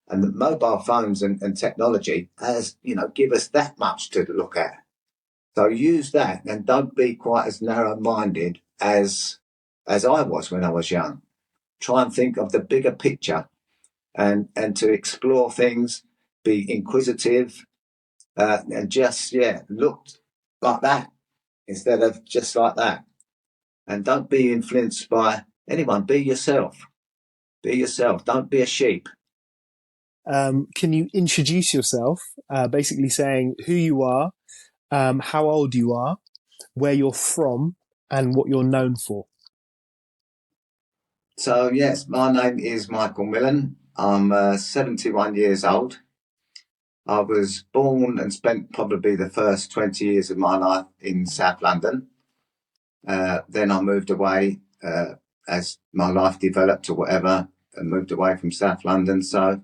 And the mobile phones and technology has, give us that much to look at. So use that and don't be quite as narrow-minded as I was when I was young. Try and think of the bigger picture and to explore things, be inquisitive, and just, look like that instead of just like that. And don't be influenced by anyone. Be yourself. Be yourself. Don't be a sheep. Can you introduce yourself, basically saying who you are, how old you are, where you're from, and what you're known for? So, yes, my name is Michael Millen. I'm 71 years old. I was born and spent probably the first 20 years of my life in South London. Then I moved away as my life developed or whatever, and moved away from South London. So,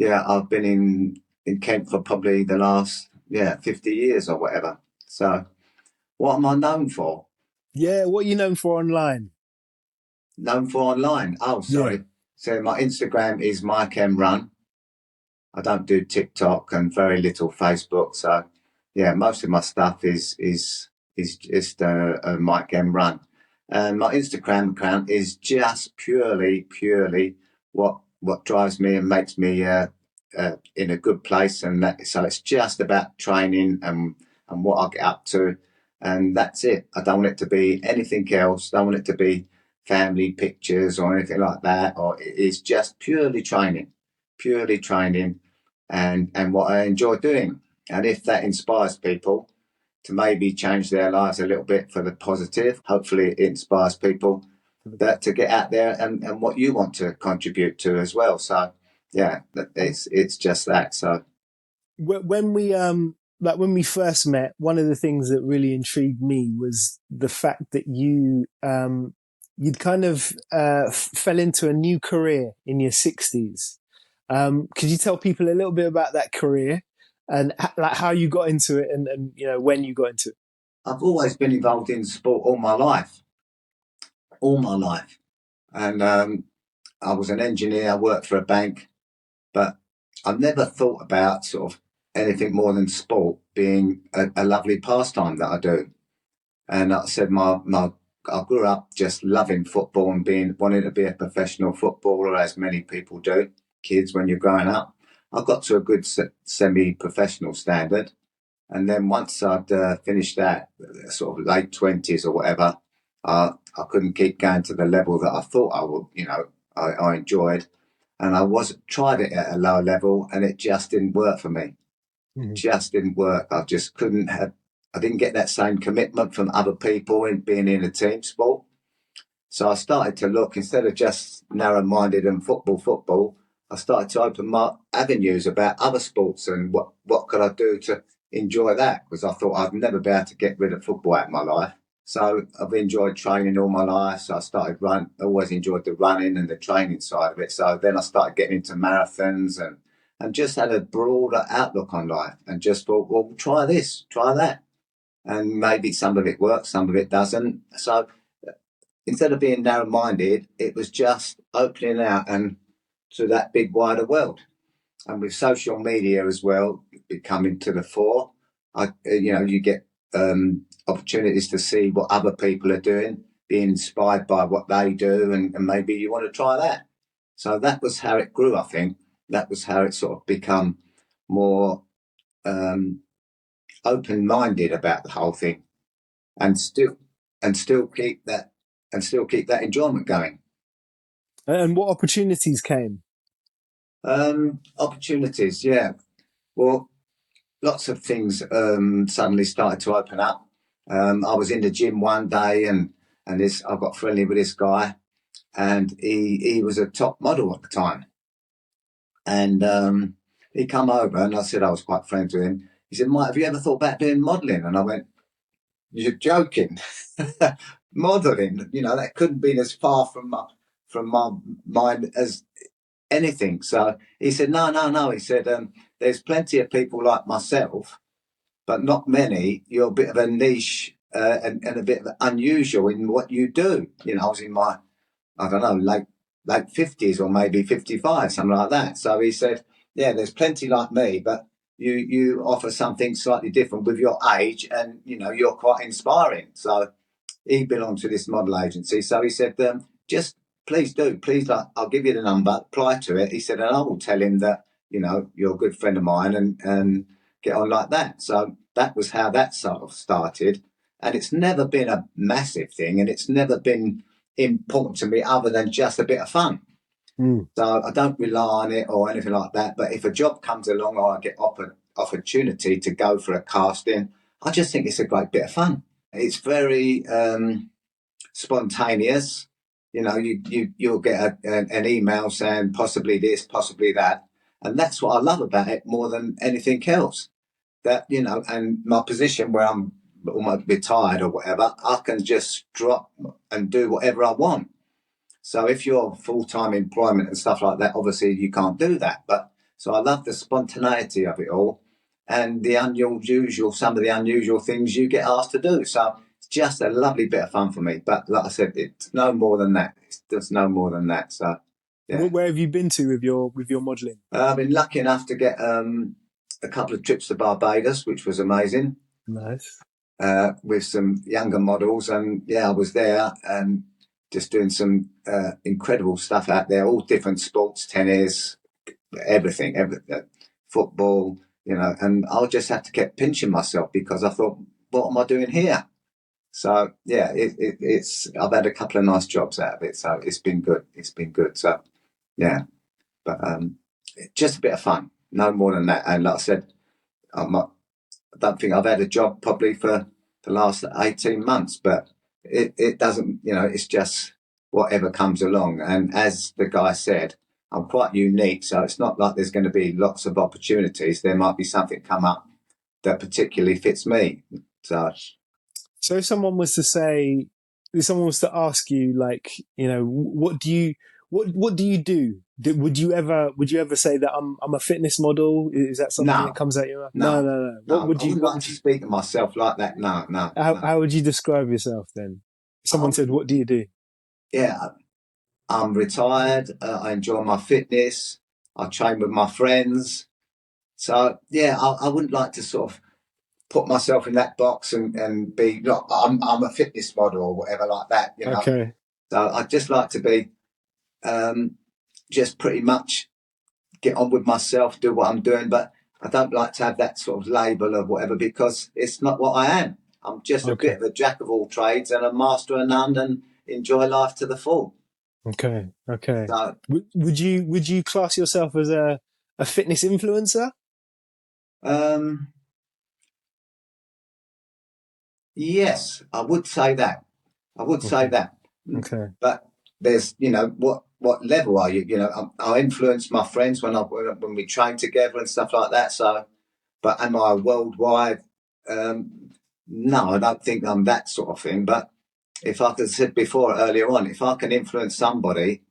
I've been in Kent for probably the last, 50 years or whatever. So, what am I known for? Yeah, what are you known for online? Known for online? Oh, Yeah. sorry. So, my Instagram is Mike M Run. I don't do TikTok and very little Facebook. So, most of my stuff is just a Mike M Run. And my Instagram account is just purely what drives me and makes me in a good place. And so it's just about training and what I get up to, and that's it. I don't want it to be anything else. Don't want it to be family pictures or anything like that. Or it's just purely training and what I enjoy doing. And if that inspires people to maybe change their lives a little bit for the positive, hopefully it inspires people that to get out there and what you want to contribute to as well. So it's just that. So When we when we first met, one of the things that really intrigued me was the fact that you'd kind of fell into a new career in your 60s. Could you tell people a little bit about that career and like how you got into it and when you got into it? I've always been involved in sport all my life. And I was an engineer, I worked for a bank, but I've never thought about sort of anything more than sport being a lovely pastime that I do. And like I said, I grew up just loving football and wanting to be a professional footballer, as many people do, kids when you're growing up. I got to a good semi-professional standard, and then once I'd finished that, sort of late 20s or whatever, I couldn't keep going to the level that I thought I would. I enjoyed, and I was tried it at a lower level, and it just didn't work for me. Mhm. Just didn't work. I just couldn't have. I didn't get that same commitment from other people in being in a team sport. So I started to look, instead of just narrow-minded and football. I started to open my avenues about other sports and what could I do to enjoy that, because I thought I'd never be able to get rid of football out of my life. So I've enjoyed training all my life. So I started always enjoyed the running and the training side of it. So then I started getting into marathons and just had a broader outlook on life and just thought, well, try this, try that. And maybe some of it works, some of it doesn't. So instead of being narrow-minded, it was just opening out and to that big wider world. And with social media as well coming to the fore, you get opportunities to see what other people are doing, be inspired by what they do, and maybe you want to try that. So that was how it grew, I think. That was how it sort of become more um, open-minded about the whole thing, and still keep that enjoyment going. And what opportunities came? Opportunities, yeah. Well, lots of things suddenly started to open up. I was in the gym one day and I got friendly with this guy, and he was a top model at the time. And he come over and I said I was quite friends with him. He said, Mike, have you ever thought about doing modelling? And I went, you're joking. Modelling, that couldn't be as far from my mind as anything. So he said, no. He said, there's plenty of people like myself, but not many. You're a bit of a niche and a bit of unusual in what you do. I was in my, I don't know, late late 50s or maybe 55, something like that. So he said, yeah, there's plenty like me, but you offer something slightly different with your age, and you're quite inspiring. So he belonged to this model agency. So he said, just please do, please, I'll give you the number, apply to it. He said, and I will tell him that, you're a good friend of mine, and get on like that. So that was how that sort of started. And it's never been a massive thing, and it's never been important to me other than just a bit of fun. So I don't rely on it or anything like that. But if a job comes along or I get opportunity to go for a casting, I just think it's a great bit of fun. It's very spontaneous. You'll get an email saying possibly this, possibly that, and that's what I love about it more than anything else. That and my position where I'm almost retired or whatever, I can just drop and do whatever I want. So if you're full-time employment and stuff like that, obviously you can't do that. But so I love the spontaneity of it all, and the some of the unusual things you get asked to do. So it's just a lovely bit of fun for me. But like I said, it's no more than that. It's just no more than that. So yeah. Where have you been to with your modelling? I've been lucky enough to get a couple of trips to Barbados, which was amazing. Nice. With some younger models, and yeah, I was there and just doing some incredible stuff out there, all different sports, tennis, everything, football, and I'll just have to keep pinching myself because I thought, what am I doing here? So yeah, it's I've had a couple of nice jobs out of it, so it's been good. It's been good. So yeah, but just a bit of fun, no more than that. And like I said, I don't think I've had a job probably for the last 18 months, but it doesn't, it's just whatever comes along. And as the guy said, I'm quite unique. So it's not like there's going to be lots of opportunities. There might be something come up that particularly fits me. So if someone was to ask you, like, what do you do? Would you ever say that I'm a fitness model? Is that something that comes out your mouth? No. What would I you? wouldn't like to speak of myself like that. No. How would you describe yourself then? If someone said, "What do you do?" Yeah, I'm retired. I enjoy my fitness. I train with my friends. So yeah, I wouldn't like to sort of put myself in that box and be look, I'm a fitness model or whatever like that. Okay. So I'd just like to be just pretty much get on with myself, do what I'm doing, but I don't like to have that sort of label of whatever because it's not what I am. I'm just a bit of a jack of all trades and a master of none, and enjoy life to the full. Okay. So, would you class yourself as a fitness influencer? Yes, I would say that. Okay. But there's, what level are you? I influence my friends when we train together and stuff like that. So, but am I worldwide? No, I don't think I'm that sort of thing. But if I could said before earlier on, if I can influence somebody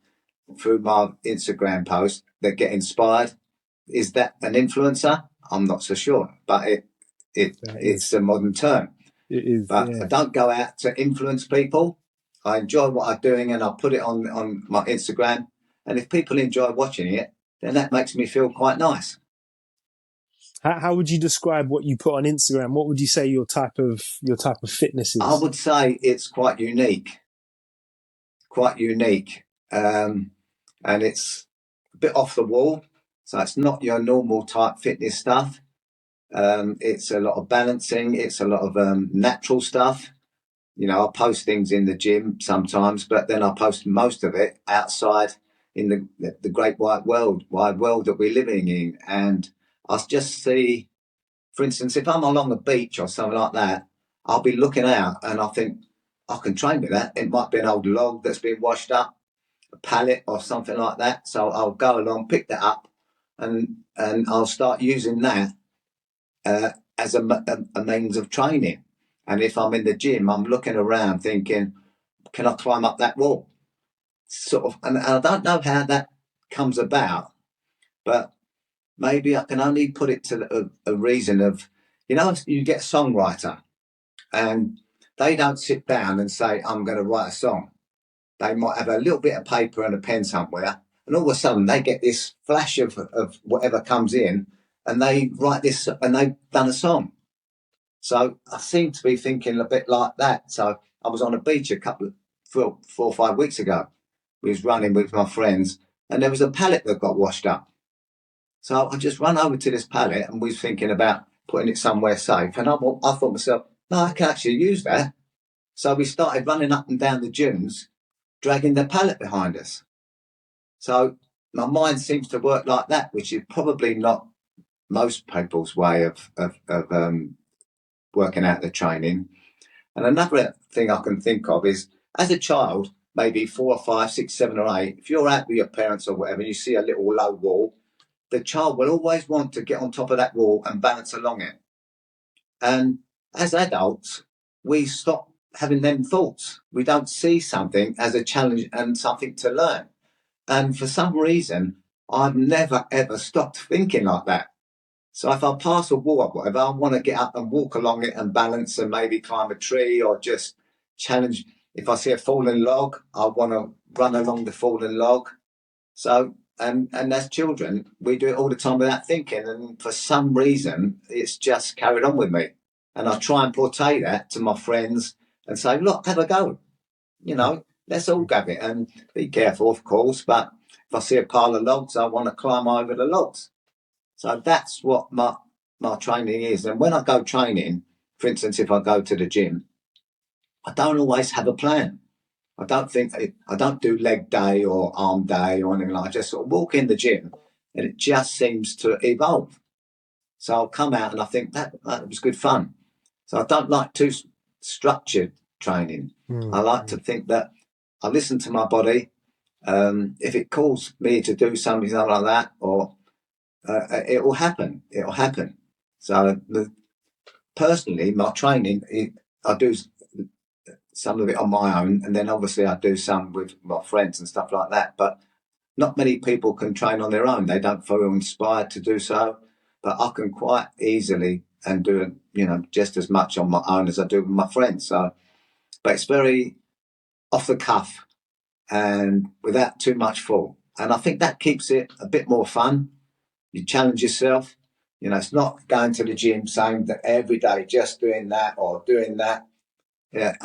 through my Instagram post that get inspired, is that an influencer? I'm not so sure, but it's a modern term. It is, but yeah. I don't go out to influence people. I enjoy what I'm doing and I put it on my Instagram. And if people enjoy watching it, then that makes me feel quite nice. How would you describe what you put on Instagram? What would you say your type of fitness is? I would say it's quite unique. And it's a bit off the wall. So it's not your normal type fitness stuff. It's a lot of balancing. It's a lot of natural stuff. I post things in the gym sometimes, but then I post most of it outside in the great wide world that we're living in. And I just see, for instance, if I'm along a beach or something like that, I'll be looking out and I think I can train with that. It might be an old log that's been washed up, a pallet or something like that. So I'll go along, pick that up, and I'll start using that as a means of training. And if I'm in the gym, I'm looking around thinking, can I climb up that wall? Sort of, and I don't know how that comes about, but maybe I can only put it to a reason of, you get a songwriter and they don't sit down and say, I'm going to write a song. they might have a little bit of paper and a pen somewhere, and all of a sudden they get this flash of whatever comes in, and they write this, and they've done a song. So I seem to be thinking a bit like that. So I was on a beach a couple of 4 or 5 weeks ago. We was running with my friends, and there was a pallet that got washed up. So I just run over to this pallet, and we was thinking about putting it somewhere safe. And I thought to myself, no, I can actually use that. So we started running up and down the dunes, dragging the pallet behind us. So my mind seems to work like that, which is probably not most people's way of working out the training. And another thing I can think of is, as a child, maybe 4 or 5, 6, 7 or 8, if you're out with your parents or whatever, and you see a little low wall, the child will always want to get on top of that wall and balance along it. And as adults, we stop having them thoughts. We don't see something as a challenge and something to learn. And for some reason, I've never, ever stopped thinking like that. So if I pass a wall or whatever, I want to get up and walk along it and balance and maybe climb a tree or just challenge. If I see a fallen log, I want to run along the fallen log. So, and as children, we do it all the time without thinking. And for some reason, it's just carried on with me. And I try and portray that to my friends and say, look, have a go. Let's all have it and be careful, of course. But if I see a pile of logs, I want to climb over the logs. So that's what my training is. And when I go training, for instance, if I go to the gym, I don't always have a plan. I don't do leg day or arm day or anything like that. I just sort of walk in the gym and it just seems to evolve. So I'll come out and I think that was good fun. So I don't like too structured training. I like to think that I listen to my body. If it calls me to do something like that, or it will happen. It will happen. So personally, my training, I do some of it on my own, and then obviously I do some with my friends and stuff like that. But not many people can train on their own. They don't feel inspired to do so. But I can quite easily and do, just as much on my own as I do with my friends. So, but it's very off the cuff and without too much thought. And I think that keeps it a bit more fun. You challenge yourself. It's not going to the gym saying that every day just doing that or doing that. Yeah,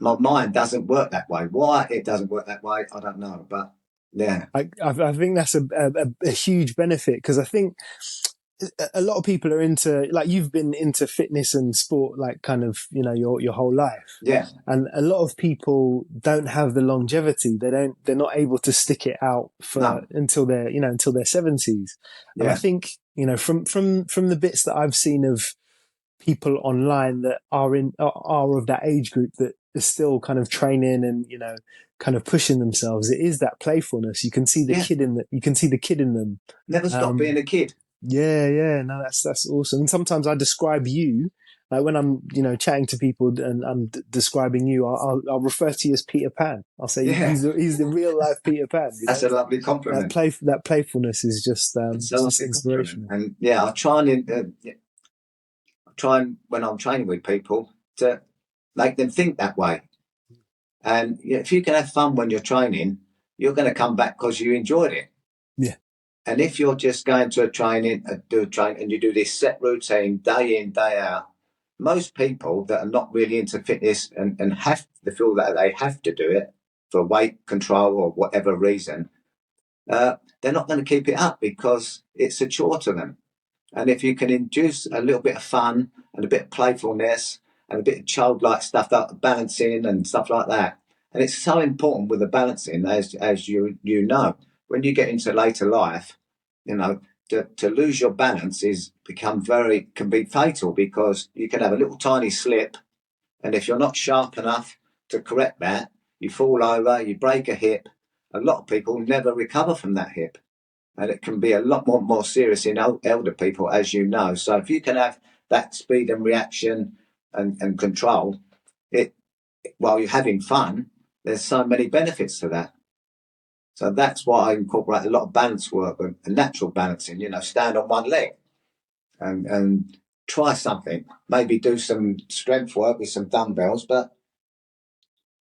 my mind doesn't work that way. Why it doesn't work that way, I don't know. But yeah, I think that's a huge benefit, because I think a lot of people are into, like, you've been into fitness and sport, like, kind of, your whole life. yeah, And a lot of people don't have the longevity. They're not able to stick it out no, until their 70s. And I yeah, think, from the bits that I've seen of people online that are of that age group that are still kind of training and, kind of pushing themselves, it is that playfulness. You can see the yeah. kid in you can see the kid in them. Never stop being a kid. Yeah. No, that's awesome. And sometimes I describe you, like when I'm, chatting to people and I'm describing you, I'll refer to you as Peter Pan. I'll say Yeah, he's the real life Peter Pan. that's a lovely compliment. That playfulness is just It's a it's just lovely compliment. inspirational. And yeah, I try and when I'm training with people to make them think that way. And if you can have fun when you're training, you're going to come back because you enjoyed it. Yeah. And if you're just going to do a train, and you do this set routine day in, day out, most people that are not really into fitness and have to feel that they have to do it for weight control or whatever reason, they're not going to keep it up because it's a chore to them. And if you can induce a little bit of fun and a bit of playfulness and a bit of childlike stuff, like balancing and stuff like that, and it's so important with the balancing, as you know, when you get into later life, to lose your balance can be fatal, because you can have a little tiny slip, and if you're not sharp enough to correct that, you fall over, you break a hip. A lot of people never recover from that hip, and it can be a lot more serious in elder people, as you know. So if you can have that speed and reaction and control it while you're having fun, there's so many benefits to that. So that's why I incorporate a lot of balance work and natural balancing. Stand on one leg and try something. Maybe do some strength work with some dumbbells, but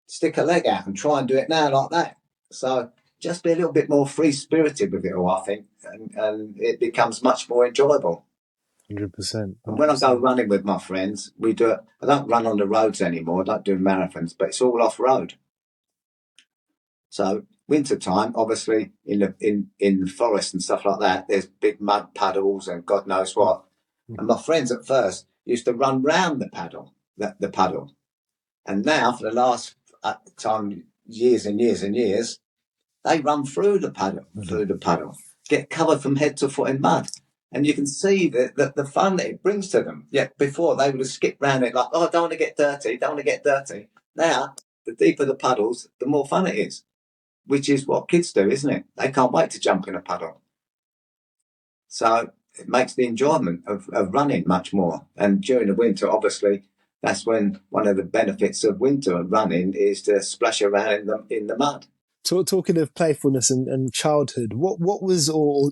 stick a leg out and try and do it now like that. So just be a little bit more free spirited with it all, I think, and it becomes much more enjoyable. 100%. And when I go running with my friends, we do it. I don't run on the roads anymore. I don't do marathons, but it's all off road. So winter time, obviously in the forest and stuff like that, there's big mud puddles and God knows what. And my friends at first used to run round the puddle. And now for the last time, years and years and years, they run through the puddle, get covered from head to foot in mud. And you can see the fun that it brings to them. Yeah, before they would have skipped round it like, oh, I don't want to get dirty, don't want to get dirty. Now, the deeper the puddles, the more fun it is, which is what kids do, isn't it? They can't wait to jump in a puddle. So it makes the enjoyment of running much more. And during the winter, obviously, that's when one of the benefits of winter and running is to splash around in the mud. Talking of playfulness and childhood, what was or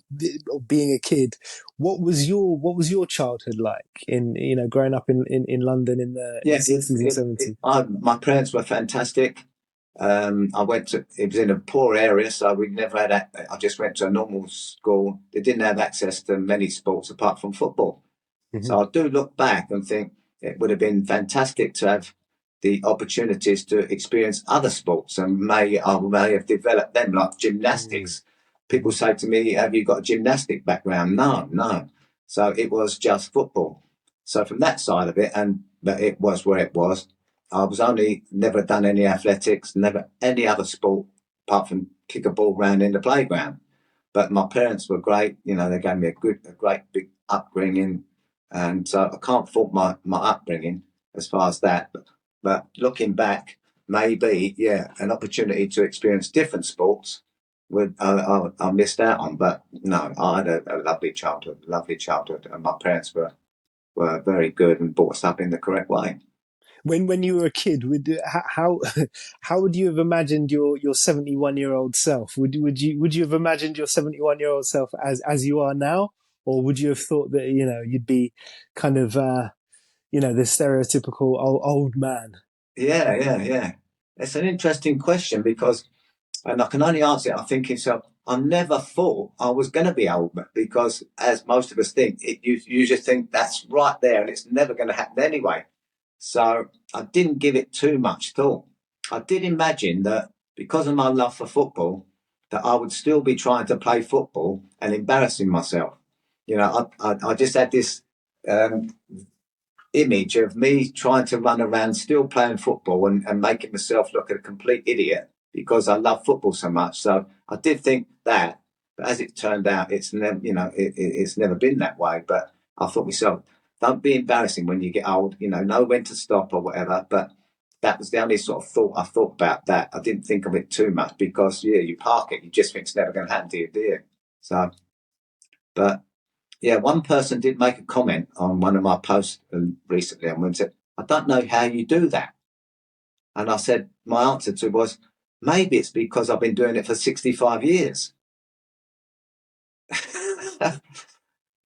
being a kid, what was your childhood like in growing up in London in the Yeah, 60s and 70s? my parents were fantastic. It was in a poor area, so we never had I just went to a normal school. They didn't have access to many sports apart from football. Mm-hmm. So I do look back and think it would have been fantastic to have the opportunities to experience other sports, and I may have developed them, like gymnastics. People say to me, have you got a gymnastic background? No. So it was just football. So from that side of it, but it was where it was. I was only never done any athletics, never any other sport apart from kick a ball round in the playground. But my parents were great. They gave me a great big upbringing. And so I can't fault my upbringing as far as that. But looking back, maybe, yeah, an opportunity to experience different sports I missed out on. But no, I had a lovely childhood, and my parents were very good and brought us up in the correct way. When you were a kid, how how would you have imagined your 71-year-old self? Would you have imagined your 71-year-old self as you are now, or would you have thought that you'd be kind of the stereotypical old man? Yeah. It's an interesting question and I can only answer it. I'm thinking, so I never thought I was going to be old because, as most of us think, you just think that's right there and it's never going to happen anyway. So I didn't give it too much thought. I did imagine that because of my love for football, that I would still be trying to play football and embarrassing myself. I just had this um, image of me trying to run around still playing football and making myself look like a complete idiot because I love football so much. So I did think that, but as it turned out, it's never, it's never been that way. But I thought myself, don't be embarrassing when you get old, know when to stop or whatever. But that was the only sort of thought I thought about that. I didn't think of it too much because, yeah, you park it, you just think it's never going to happen to you, do you? So, but yeah, one person did make a comment on one of my posts recently and said, I don't know how you do that. And I said, my answer to it was, maybe it's because I've been doing it for 65 years.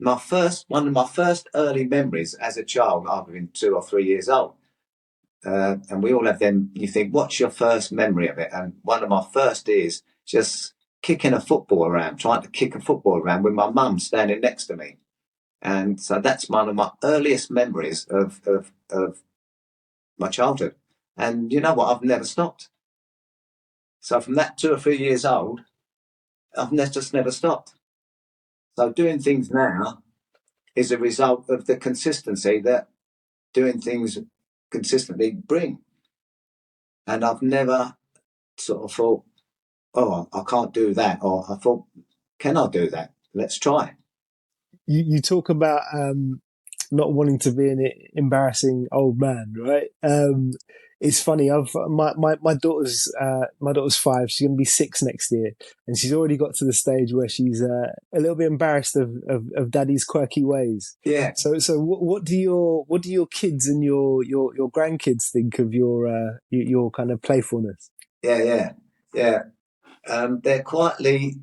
One of my first early memories as a child, I've been 2 or 3 years old. And we all have them. You think, what's your first memory of it? And one of my first is just kicking a football around, trying to kick a football around with my mum standing next to me. And so that's one of my earliest memories of my childhood. And you know what? I've never stopped. So from that 2 or 3 years old, just never stopped. So doing things now is a result of the consistency that doing things consistently bring. And I've never sort of thought, oh, I can't do that. Or I thought, can I do that? Let's try. You talk about not wanting to be an embarrassing old man, right? It's funny. My daughter's 5. She's going to be 6 next year, and she's already got to the stage where she's a little bit embarrassed of daddy's quirky ways. Yeah. So what do your kids and your grandkids think of your kind of playfulness? Yeah. They're quietly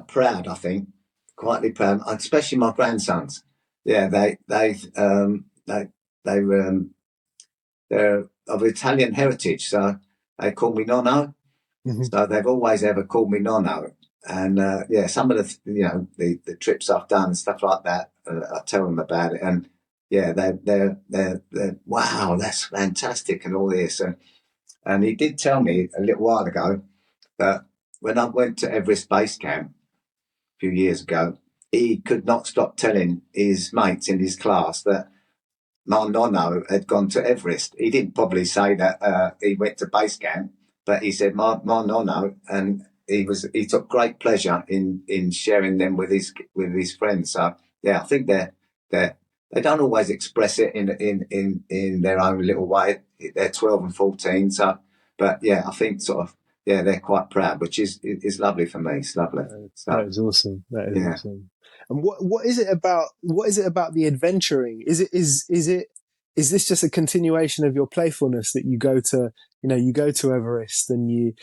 proud, I think. Quietly proud, especially my grandsons. Yeah, they're of Italian heritage, so they call me Nono. Mhm. So they've always ever called me Nono. And some of the trips I've done and stuff like that, I tell them about it. And yeah, they're wow, that's fantastic and all this. And he did tell me a little while ago that when I went to Everest Base Camp a few years ago, he could not stop telling his mates in his class that my nono had gone to Everest. He didn't probably say that he went to base camp, but he said my nono, and he took great pleasure in sharing them with his friends. So yeah, I think they don't always express it in their own little way. They're 12 and 14, so but yeah, I think sort of yeah, they're quite proud, which is lovely for me. It's lovely. That So is awesome. That is yeah. awesome. And what is it about? What is it about the adventuring? Is this just a continuation of your playfulness that you go to? You go to Everest and you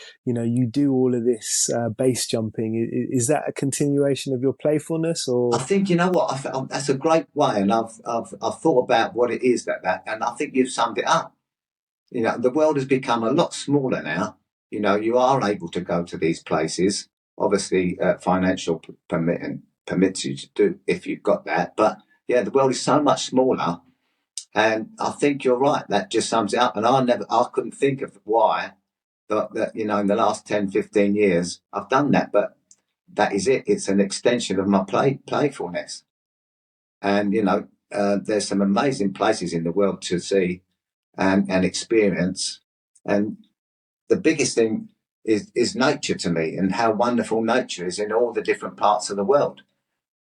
do all of this base jumping. Is that a continuation of your playfulness, I or? think you know what that's a great way, and I've thought about what it is and I think you've summed it up. The world has become a lot smaller now. You are able to go to these places. Obviously, financial permits you to do if you've got that. But yeah, the world is so much smaller, and I think you're right. That just sums it up. And I couldn't think of why that in the last 10, 15 years I've done that, but that is it. It's an extension of my playfulness. And there's some amazing places in the world to see and experience. And the biggest thing is nature to me, and how wonderful nature is in all the different parts of the world.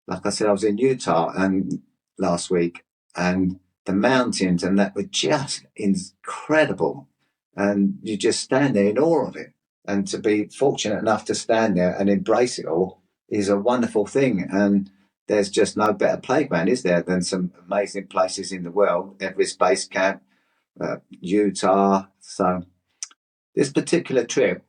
Like I said, I was in Utah and last week, and the mountains and that were just incredible. And you just stand there in awe of it. And to be fortunate enough to stand there and embrace it all is a wonderful thing. And there's just no better playground, is there, than some amazing places in the world, Everest Base Camp, Utah. So this particular trip,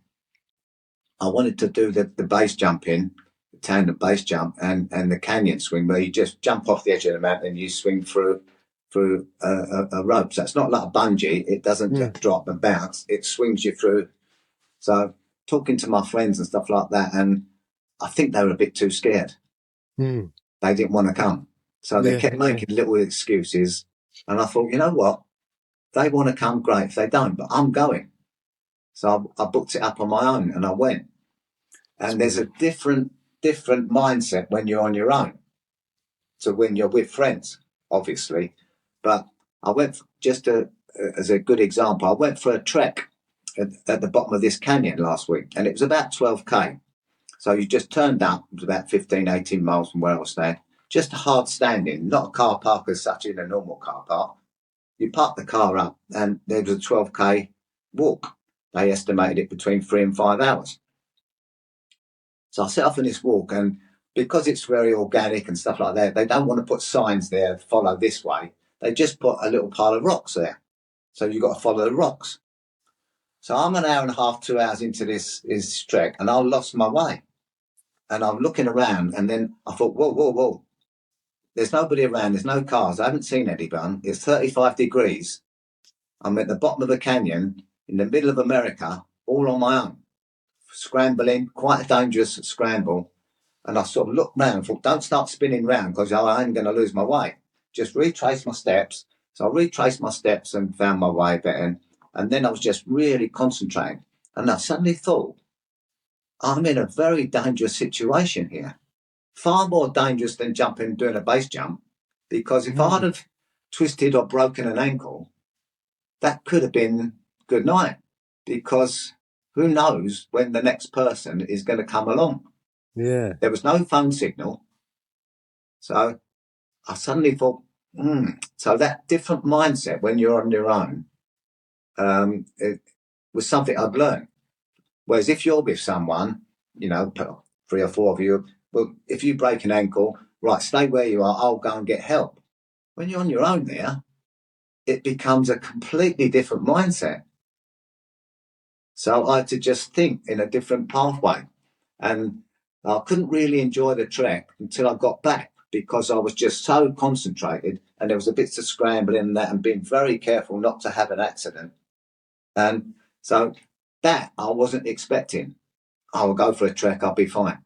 I wanted to do the base jumping, the tandem base jump, and the canyon swing, where you just jump off the edge of the mountain and you swing through a rope. So it's not like a bungee; it doesn't Mm, just drop and bounce; it swings you through. So talking to my friends and stuff like that, and I think they were a bit too scared. mm, They didn't want to come, so they yeah, kept yeah. making little excuses. And I thought, you know what? They want to come, great. If they don't, but I'm going. So I booked it up on my own and I went. It's And there's a brilliant. different mindset when you're on your own to when you're with friends, obviously. But I went as a good example. I went for a trek at the bottom of this canyon last week, and it was about 12K. So you just turned up. It was about 15, 18 miles from where I was staying. Just a hard standing, not a car park as such in a normal car park. You park the car up, and there was a 12K walk. They estimated it between 3 and 5 hours. So I set off on this walk, and because it's very organic and stuff like that, they don't want to put signs there, follow this way. They just put a little pile of rocks there. So you've got to follow the rocks. So I'm an hour and a half, 2 hours into this trek, and I lost my way. And I'm looking around, and then I thought, whoa, whoa, whoa. There's nobody around. There's no cars. I haven't seen anyone. It's 35 degrees. I'm at the bottom of a canyon in the middle of America, all on my own, scrambling, quite a dangerous scramble. And I sort of looked round and thought, don't start spinning round because I'm going to lose my way. Just retrace my steps. So I retraced my steps and found my way better. And then I was just really concentrating. And I suddenly thought, I'm in a very dangerous situation here. Far more dangerous than jumping, doing a base jump. Because if I'd Mm, have twisted or broken an ankle, that could have been good night. Because who knows when the next person is going to come along. yeah. There was no phone signal. So I suddenly thought, so that different mindset when you're on your own, it was something I'd learned. Whereas if you're with someone, 3 or 4 of you, well, if you break an ankle, right, stay where you are, I'll go and get help. When you're on your own there, it becomes a completely different mindset. So I had to just think in a different pathway. And I couldn't really enjoy the trek until I got back because I was just so concentrated and there was a bit of scrambling and that and being very careful not to have an accident. And so that I wasn't expecting. I will go for a trek, I'll be fine.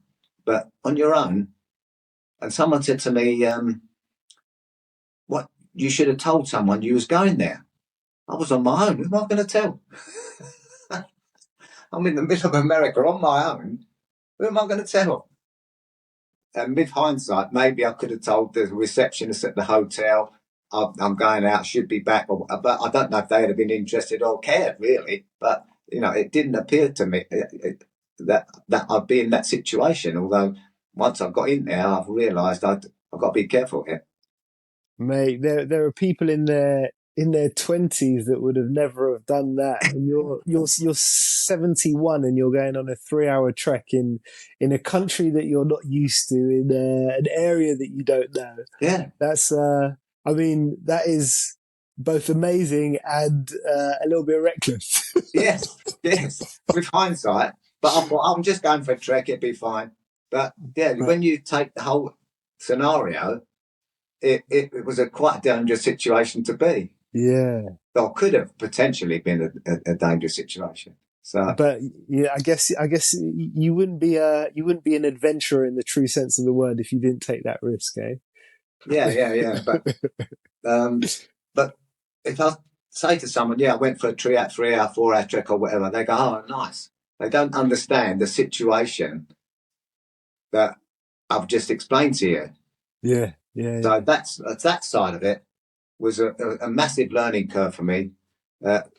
But on your own, and someone said to me, what, you should have told someone you was going there. I was on my own. Who am I going to tell? I'm in the middle of America on my own. Who am I going to tell? And with hindsight, maybe I could have told the receptionist at the hotel, I'm going out, should be back. But I don't know if they'd have been interested or cared, really. But, it didn't appear to me that I'd be in that situation. Although once I got in there, I've realised I've got to be careful here. Mate, there are people in their 20s that would have never have done that, and you're 71 and you're going on a 3 hour trek in a country that you're not used to, in an area that you don't know. Yeah. That's I mean, that is both amazing and a little bit reckless. Yes, yes. With hindsight, but I thought I'm just going for a trek; it'd be fine. But yeah, But when you take the whole scenario, it was a quite dangerous situation to be. yeah, Or could have potentially been a dangerous situation. So but yeah, I guess you wouldn't be an adventurer in the true sense of the word if you didn't take that risk, eh? yeah. Um, but if I say to someone, "Yeah, I went for a 3 hour, 4 hour trek or whatever," they go, "Oh, nice." They don't understand the situation that I've just explained to you. Yeah, yeah, So yeah. that's that side of it was a massive learning curve for me,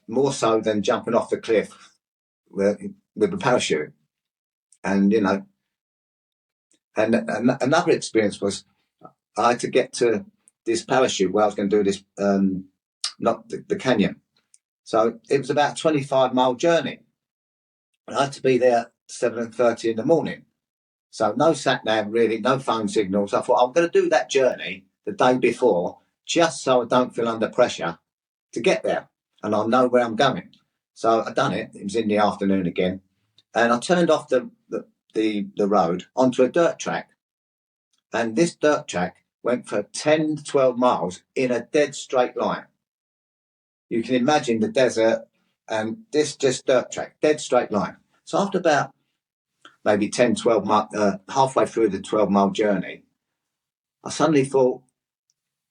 more so than jumping off the cliff with a parachute. And and another experience was I had to get to this parachute where I was going to do this, not the canyon. So it was about a 25-mile journey. And I had to be there at 7:30 in the morning. So no sat nav, really, no phone signals. I thought I'm going to do that journey the day before just so I don't feel under pressure to get there and I know where I'm going. So I done it. It was in the afternoon again. And I turned off the road onto a dirt track. And this dirt track went for 10 to 12 miles in a dead straight line. You can imagine the desert and this just dirt track, dead straight line. So after about maybe 10, 12 miles, halfway through the 12-mile journey, I suddenly thought,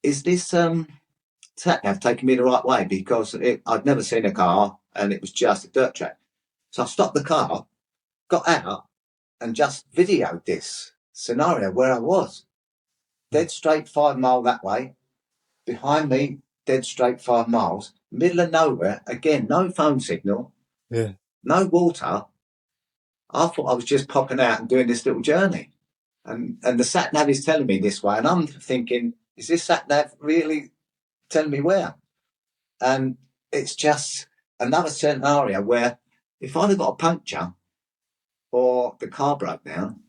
is this sat nav taking me the right way? Because I'd never seen a car and it was just a dirt track. So I stopped the car, got out, and just videoed this scenario where I was. Dead straight 5 mile that way, behind me, dead straight 5 miles, middle of nowhere, again, no phone signal, Yeah. no water. I thought I was just popping out and doing this little journey. And the sat nav is telling me this way. And I'm thinking, is this sat nav really telling me where? And it's just another scenario where if I'd have got a puncture or the car broke down,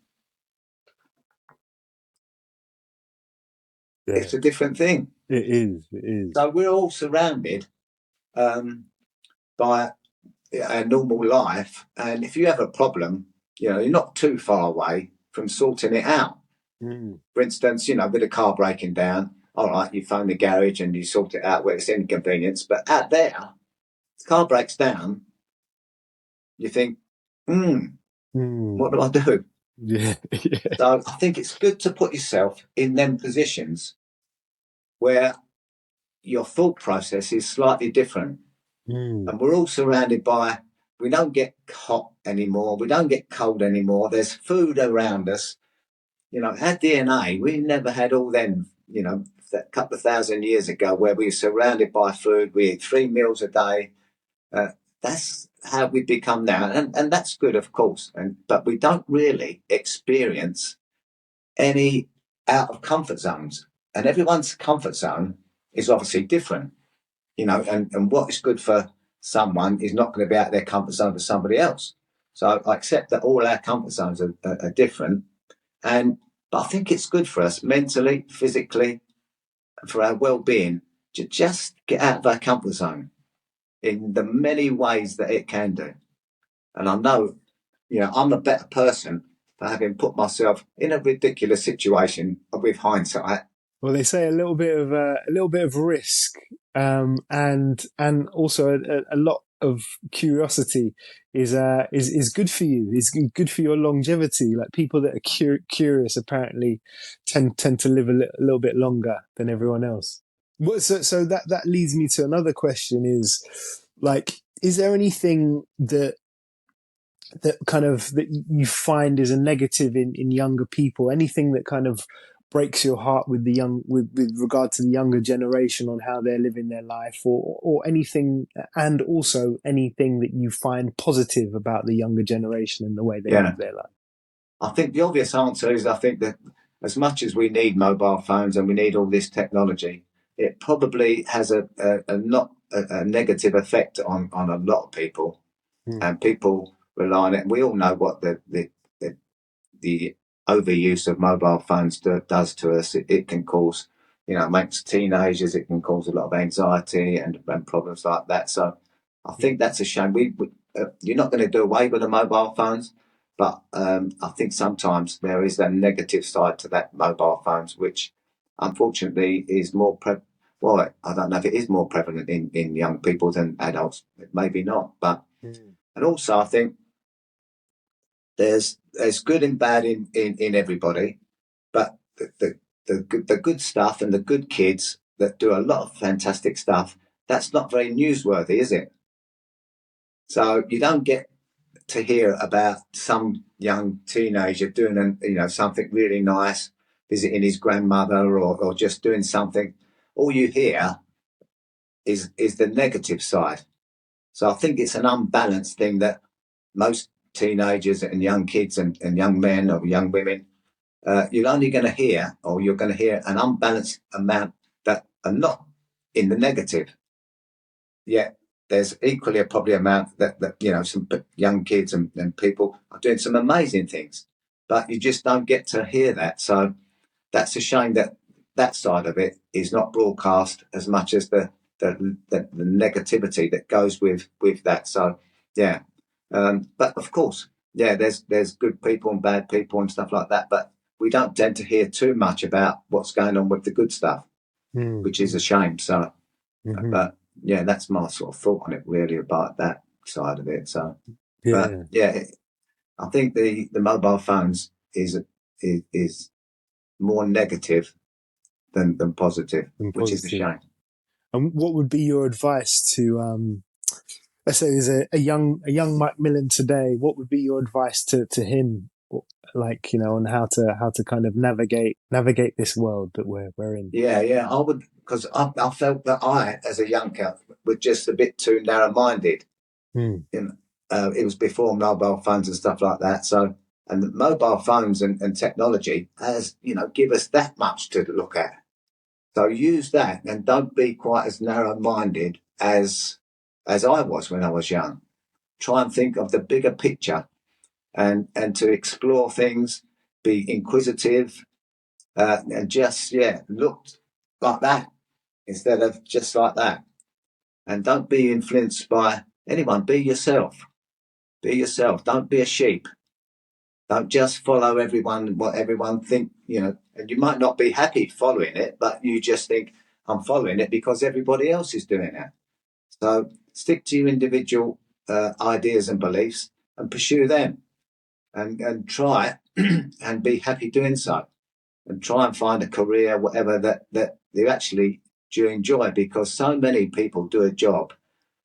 Yeah, it's a different thing. it is. It is. So we're all surrounded by a normal life. And if you have a problem, you're not too far away from sorting it out. Mm. For instance, with a car breaking down, all right, you phone the garage and you sort it out where it's inconvenience. But out there, the car breaks down, you think, Mm. what do I do? Yeah, yeah. So I think it's good to put yourself in them positions where your thought process is slightly different. Mm. And we're all surrounded by, we don't get hot anymore. We don't get cold anymore. There's food around us. Our DNA, we never had all them, a couple of thousand years ago where we were surrounded by food. We eat 3 meals a day. That's how we become now. And that's good, of course. But we don't really experience any out of comfort zones. And everyone's comfort zone is obviously different, and what is good for someone is not going to be out of their comfort zone for somebody else. So I accept that all our comfort zones are different. But I think it's good for us mentally, physically, for our well-being to just get out of our comfort zone in the many ways that it can do. And I know, I'm a better person for having put myself in a ridiculous situation with hindsight. Well, they say a little bit of risk, and also a lot of curiosity is good for you. It's good for your longevity. Like people that are curious apparently tend to live a little bit longer than everyone else. So that leads me to another question: is like, is there anything that you find is a negative in younger people? Anything that kind of breaks your heart with with regard to the younger generation on how they're living their life, or anything, and also anything that you find positive about the younger generation and the way they Yeah. live their life? I think the obvious answer is I think that as much as we need mobile phones and we need all this technology, it probably has a negative effect on a lot of people, Mm. and people rely on it. We all know what the overuse of mobile phones does to us. It can cause, amongst teenagers, it can cause a lot of anxiety and problems like that. So I think that's a shame. You're not going to do away with the mobile phones, but I think sometimes there is a negative side to that mobile phones, which unfortunately is well, I don't know if it is more prevalent in young people than adults. Maybe not, but Mm. and also I think there's good and bad in everybody, but the good stuff and the good kids that do a lot of fantastic stuff, that's not very newsworthy, is it? So you don't get to hear about some young teenager doing something really nice, visiting his grandmother or just doing something. All you hear is the negative side. So I think it's an unbalanced thing that most teenagers and young kids and young men or young women, you're only going to hear, or you're going to hear an unbalanced amount that are not in the negative. Yet there's equally a probably amount that some young kids and people are doing some amazing things, but you just don't get to hear that. So that's a shame that that side of it is not broadcast as much as the negativity that goes with that. So yeah, but of course, yeah, there's good people and bad people and stuff like that, but we don't tend to hear too much about what's going on with the good stuff, Mm. which is a shame. So, Mm-hmm. but yeah, that's my sort of thought on it really about that side of it. So, but Yeah. yeah, I think the mobile phones is more negative than positive, And which is a positive. shame. And what would be your advice to let's say there's a young Mike Millen today? What would be your advice to him, like, on how to kind of navigate this world that we're in? Yeah, I would, because I felt that I, as a young cat, was just a bit too narrow-minded. Mm. You know, it was before mobile phones and stuff like that. So, and the mobile phones and technology has, give us that much to look at. So use that and don't be quite as narrow-minded as I was when I was young. Try and think of the bigger picture and to explore things, be inquisitive, and just look like that instead of just like that. And don't be influenced by anyone. Be yourself. Be yourself. Don't be a sheep. Don't just follow everyone, what everyone think, and you might not be happy following it, but you just think, I'm following it because everybody else is doing it. So stick to your individual ideas and beliefs and pursue them and try and be happy doing so. And try and find a career, whatever that you actually do enjoy, because so many people do a job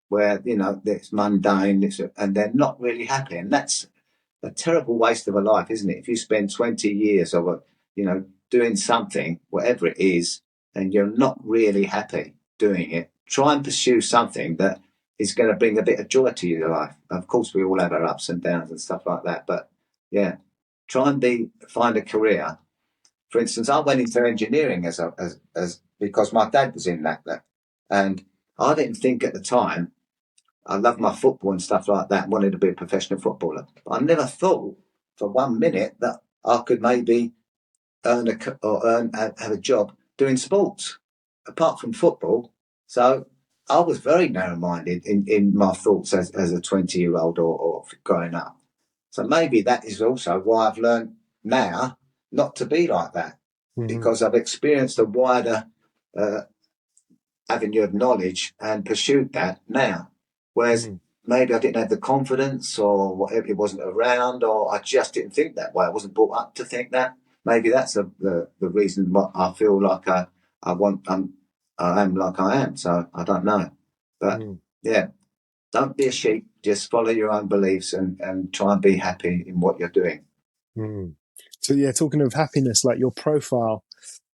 where, it's mundane, and they're not really happy. And that's a terrible waste of a life, isn't it? If you spend 20 years of doing something, whatever it is, and you're not really happy doing it, try and pursue something that is going to bring a bit of joy to your life. Of course, we all have our ups and downs and stuff like that, but yeah, try and find a career. For instance, I went into engineering as because my dad was in that, and I didn't think at the time. I loved my football and stuff like that, and wanted to be a professional footballer. But I never thought for 1 minute that I could maybe have a job doing sports apart from football. So I was very narrow-minded in my thoughts as a 20-year-old or growing up. So maybe that is also why I've learned now not to be like that, Mm-hmm. because I've experienced a wider uh, avenue of knowledge and pursued that now. Whereas maybe I didn't have the confidence, or whatever, it wasn't around, or I just didn't think that way. I wasn't brought up to think that. Maybe that's the reason why I feel like I want I am like I am. So I don't know, but Mm. yeah, don't be a sheep. Just follow your own beliefs and try and be happy in what you're doing. Mm. So yeah, talking of happiness, like your profile,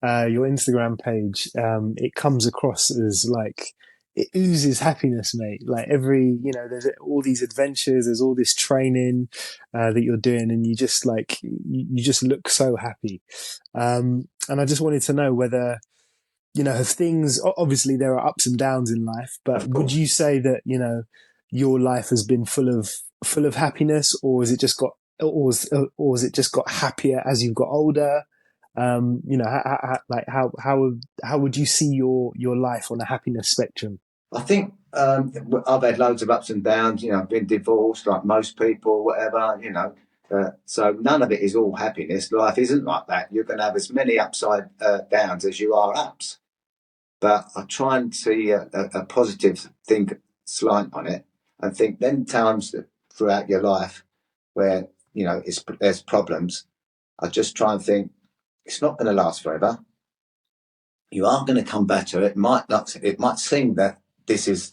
your Instagram page, it comes across as like it oozes happiness, mate. Like there's all these adventures, there's all this training that you're doing, and you just like you just look so happy. And I just wanted to know whether have things. Obviously, there are ups and downs in life, but Of would course. you say that your life has been full of happiness, or has it just got or has it just got happier as you've got older? How would you see your life on a happiness spectrum? I think I've had loads of ups and downs. I've been divorced like most people, whatever. So none of it is all happiness. Life isn't like that. You're going to have as many upside downs as you are ups. But I try and see a positive slant on it, and think then times throughout your life where there's problems. I just try and think it's not going to last forever. You are going to come better. It might not. It might seem that this is,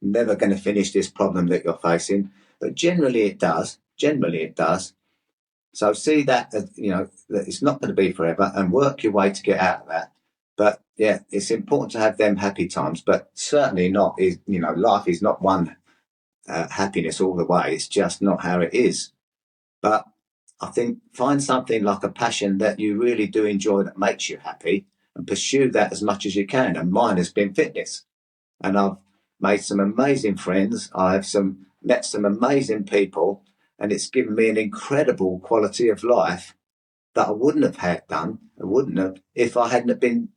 never going to finish this problem that you're facing, but generally it does. Generally it does. So see that as, that it's not going to be forever, and work your way to get out of that. But yeah, it's important to have them happy times, but certainly not. Is life is not one happiness all the way. It's just not how it is. But I think find something like a passion that you really do enjoy that makes you happy, and pursue that as much as you can. And mine has been fitness. And I've made some amazing friends. Met some amazing people, and it's given me an incredible quality of life that I wouldn't have I wouldn't have if I hadn't been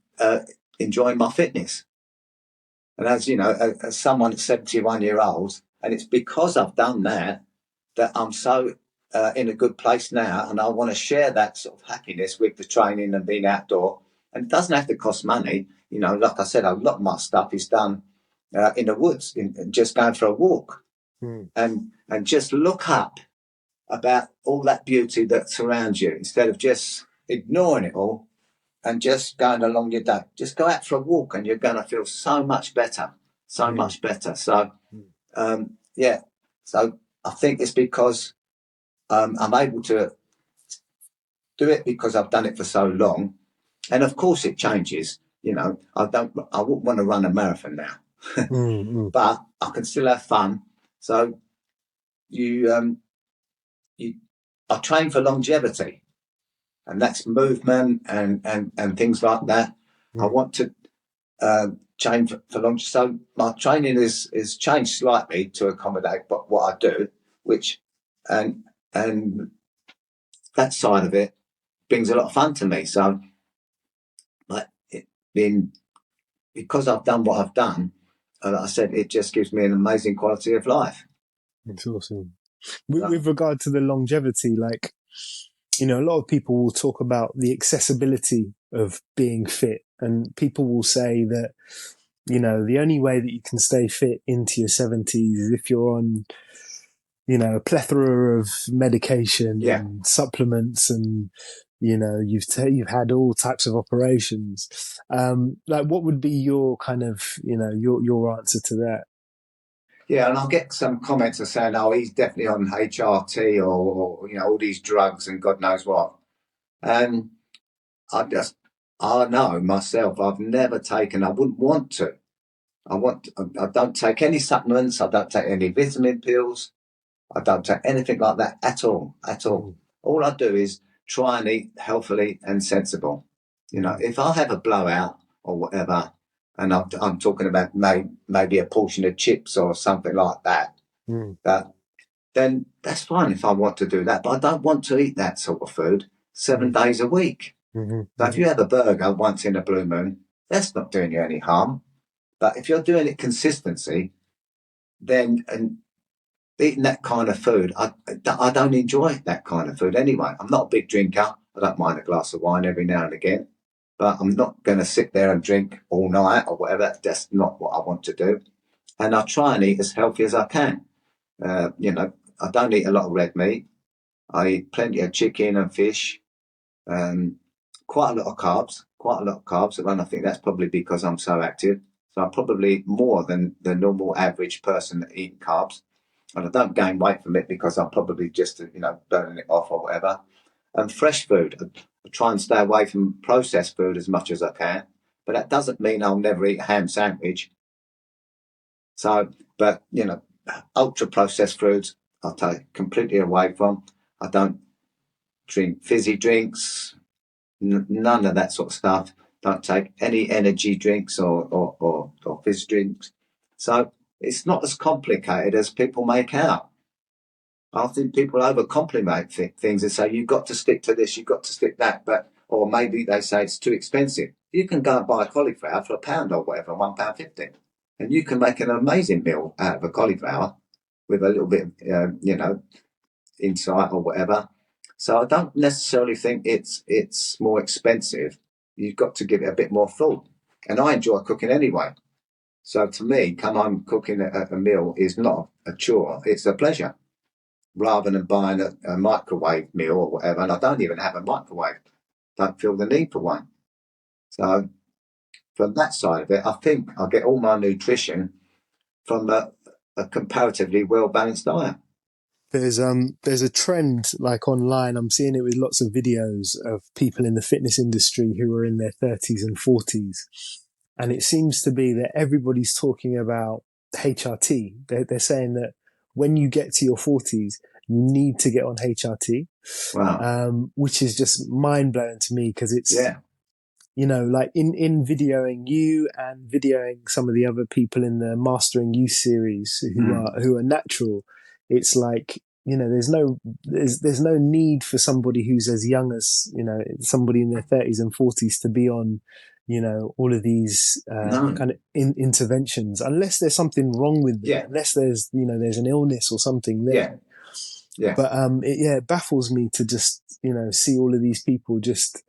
enjoying my fitness. And as you know, as someone at 71 years old, and it's because I've done that that I'm so in a good place now, and I want to share that sort of happiness with the training and being outdoor. And it doesn't have to cost money. Like I said, a lot of my stuff is done in the woods, just going for a walk, Mm. and just look up about all that beauty that surrounds you instead of just ignoring it all and just going along your day. Just go out for a walk, and you're going to feel so much better, so Mm. much better. So Mm. yeah, so I think it's because I'm able to do it because I've done it for so long. And of course it changes. I wouldn't want to run a marathon now, Mm. Mm. but I can still have fun. So you, you, I train for longevity, and that's movement and things like that. I Mm. want to train for long. So my training is changed slightly to accommodate what I do, which, and, and that side of it brings a lot of fun to me. So like it being because I've done what I've done, like I said, it just gives me an amazing quality of life. It's awesome. So, With regard to the longevity, like, a lot of people will talk about the accessibility of being fit, and people will say that, the only way that you can stay fit into your 70s is if you're on, a plethora of medication yeah, and supplements, and, you've had all types of operations. Like, what would be your kind of, your answer to that? yeah, and I'll get some comments of saying, "Oh, he's definitely on HRT or all these drugs and God knows what." And I just, I know myself, I've never taken. I wouldn't want to. I don't take any supplements. I don't take any vitamin pills. I don't take anything like that at all, at all. Mm. All I do is try and eat healthily and sensible. Mm. If I have a blowout or whatever, and I'm talking about maybe a portion of chips or something like that, Mm. that then that's fine if I want to do that. But I don't want to eat that sort of food 7 days a week. Mm. So if Mm. you have a burger once in a blue moon, that's not doing you any harm. But if you're doing it consistency, then and eating that kind of food, I don't enjoy that kind of food anyway. I'm not a big drinker. I don't mind a glass of wine every now and again, but I'm not going to sit there and drink all night or whatever. That's not what I want to do. And I try and eat as healthy as I can. You know, I don't eat a lot of red meat. I eat plenty of chicken and fish. Um, quite a lot of carbs. Quite a lot of carbs, and I think that's probably because I'm so active. So I'm probably more than the normal average person that eat carbs, and I don't gain weight from it because I'm probably just burning it off or whatever. And fresh food, I try and stay away from processed food as much as I can, but that doesn't mean I'll never eat a ham sandwich. So, but ultra processed foods I take completely away from. I don't drink fizzy drinks, none of that sort of stuff. Don't take any energy drinks or fizz drinks. So it's not as complicated as people make out. I think people overcomplicate things and say you've got to stick to this, you've got to stick that, but or maybe they say it's too expensive. You can go and buy a cauliflower for £1 or whatever, £1.50, and you can make an amazing meal out of a cauliflower with a little bit, insight or whatever. So I don't necessarily think it's more expensive. You've got to give it a bit more thought, and I enjoy cooking anyway. So to me, come on, cooking a meal is not a chore; it's a pleasure rather than buying a microwave meal or whatever. And I don't even have a microwave. Don't feel the need for one. So from that side of it, I think I get all my nutrition from a comparatively well balanced diet. There's a trend like online. I'm seeing it with lots of videos of people in the fitness industry who are in their 30s and 40s, and it seems to be that everybody's talking about HRT. They're saying that when you get to your 40s, you need to get on HRT, Wow. which is just mind blowing to me because it's, Yeah. like in videoing you and videoing some of the other people in the Mastering You series Mm. who are natural, it's like, there's no need for somebody who's as young as, somebody in their 30s and 40s to be on, all of these No. kind of interventions, unless there's something wrong with them, Yeah. unless there's an illness or something Yeah. there. Yeah. But it baffles me to just, see all of these people just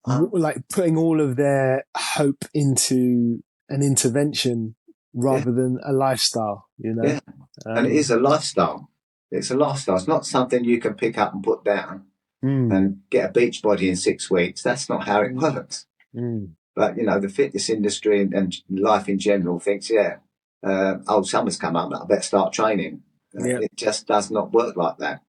Um, like putting all of their hope into an intervention yeah. rather than a lifestyle. Yeah. And it is Um, a lifestyle. It's a lifestyle. It's not something you can pick up and put down mm, and get a beach body in 6 weeks. That's not how it mm, works. mm, But the fitness industry and life in general thinks, summer's come up, I better start training. yeah. It just does not work like that.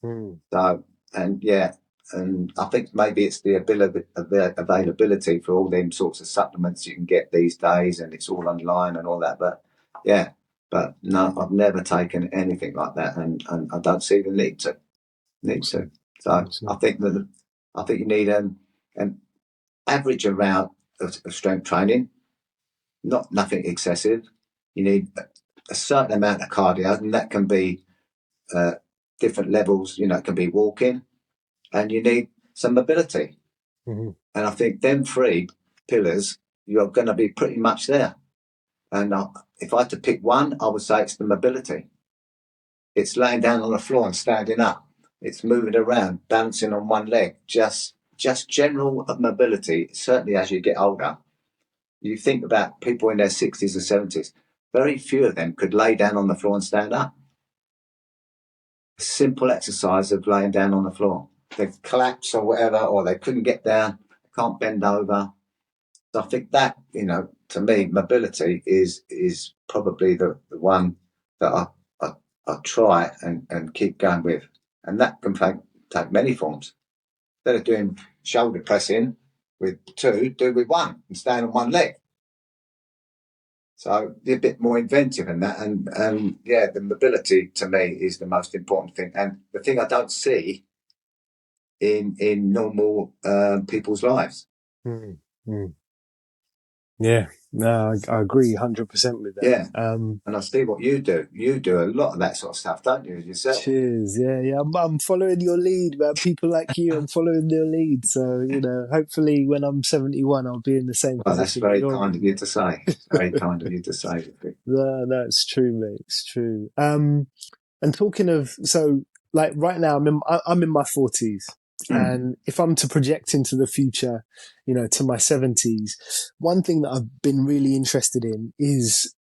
Mm, So, and yeah, and I think maybe it's the availability for all them sorts of supplements you can get these days, and it's all online and all that. But yeah, but no, I've never taken anything like that, and I don't see the need to. awesome. So I Awesome. think that I think you need an average amount of strength training, not nothing excessive. You need a certain amount of cardio, and that can be uh, different levels. It can be walking, and you need some mobility. Mhm. And I think them three pillars, you're going to be pretty much there. And if I had to pick one, I would say it's the mobility. It's laying down on the floor and standing up. It's moving around, balancing on one leg. Just general mobility. Certainly, as you get older, you think about people in their 60s or 70s. Very few of them could lay down on the floor and stand up. A simple exercise of laying down on the floor. They collapse or whatever, or they couldn't get down, can't bend over. So I think that, to me, mobility is probably the one that I try and keep going with. And that can take many forms. Instead of doing shoulder pressing with two, do with one and stand on one leg. So be a bit more inventive in that. And yeah, the mobility to me is the most important thing. And the thing I don't see in normal people's lives. Mm, mm. Yeah, no, I agree 100% with that. Yeah. And I see what you do. You do a lot of that sort of stuff, don't you, yourself? Cheers. Yeah, yeah. I'm following your lead, man. People like you, I'm following their lead. So, hopefully when I'm 71, I'll be in the same Well, that's position that very you're kind of you in. to say. It's very kind of you to say. No, no, it's true, mate. It's true. And talking of, so like right now, I'm in my 40s. Mm, And if I'm to project into the future, to my 70s, one thing that I've been really interested in is